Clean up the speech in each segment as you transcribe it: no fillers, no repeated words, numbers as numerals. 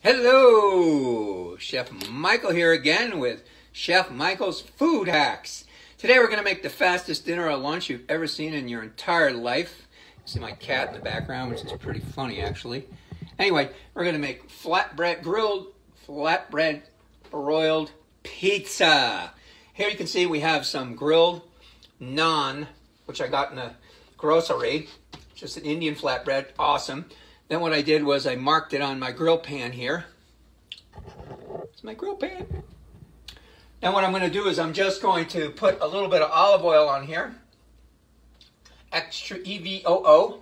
Hello, Chef Michael here again with Chef Michael's Food Hacks. Today we're going to make the fastest dinner or lunch you've ever seen in your entire life. You see my cat in the background, which is pretty funny actually. Anyway, we're going to make grilled flatbread broiled pizza. Here you can see we have some grilled naan, which I got in the grocery. Just an Indian flatbread, awesome. Then what I did was I marked it on my grill pan here. It's my grill pan. Now what I'm going to do is I'm just going to put a little bit of olive oil on here. Extra EVOO.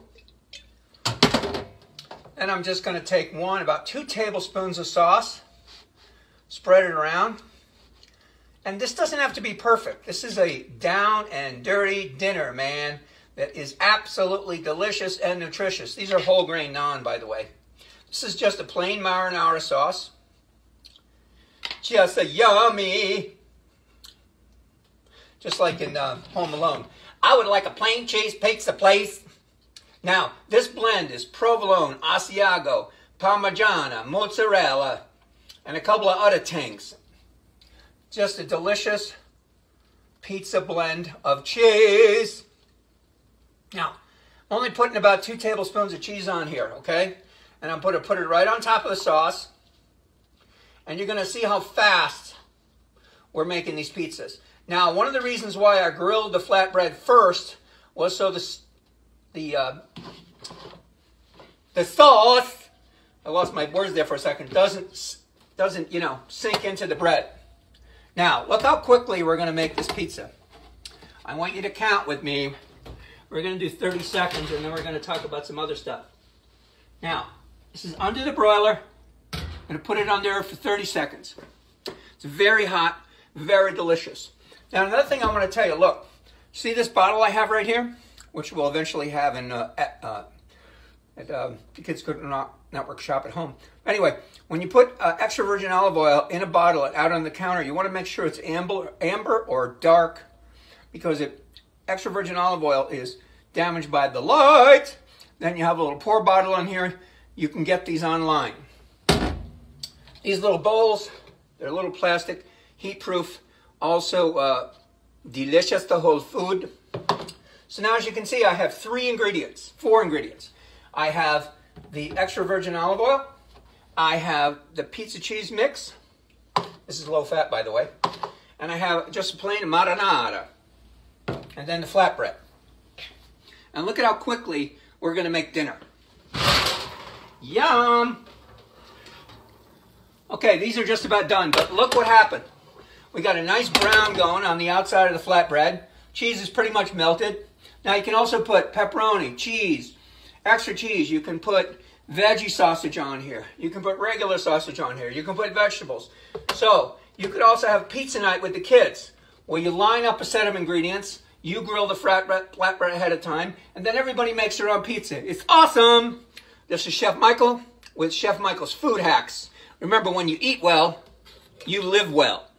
And I'm just going to take about 2 tablespoons of sauce. Spread it around. And this doesn't have to be perfect. This is a down and dirty dinner, man. That is absolutely delicious and nutritious. These are whole grain naan, by the way. This is just a plain marinara sauce. Just a yummy. Just like in Home Alone. I would like a plain cheese pizza, please. Now, this blend is provolone, Asiago, Parmigiana, mozzarella, and a couple of other things. Just a delicious pizza blend of cheese. Now, I'm only putting about 2 tablespoons of cheese on here, okay? And I'm going to put it right on top of the sauce. And you're going to see how fast we're making these pizzas. Now, one of the reasons why I grilled the flatbread first was so the sauce, I lost my words there for a second, doesn't sink into the bread. Now, look how quickly we're going to make this pizza. I want you to count with me. We're going to do 30 seconds, and then we're going to talk about some other stuff. Now, this is under the broiler. I'm going to put it on there for 30 seconds. It's very hot, very delicious. Now, another thing I want to tell you, look. See this bottle I have right here? Which we'll eventually have in the Kids Cook Network shop at home. Anyway, when you put extra virgin olive oil in a bottle out on the counter, you want to make sure it's amber or dark, because extra virgin olive oil is damaged by the light. Then you have a little pour bottle on here. You can get these online. These little bowls, they're little plastic, heat proof, also delicious to hold food. So now as you can see, I have 4 ingredients. I have the extra virgin olive oil. I have the pizza cheese mix. This is low fat, by the way. And I have just a plain marinara. And then the flatbread. And look at how quickly we're going to make dinner. Yum! Okay, these are just about done, but look what happened. We got a nice brown going on the outside of the flatbread. Cheese is pretty much melted. Now you can also put pepperoni, cheese, extra cheese. You can put veggie sausage on here. You can put regular sausage on here. You can put vegetables. So you could also have pizza night with the kids, where you line up a set of ingredients. You grill the flatbread ahead of time, and then everybody makes their own pizza. It's awesome! This is Chef Michael with Chef Michael's Food Hacks. Remember, when you eat well, you live well.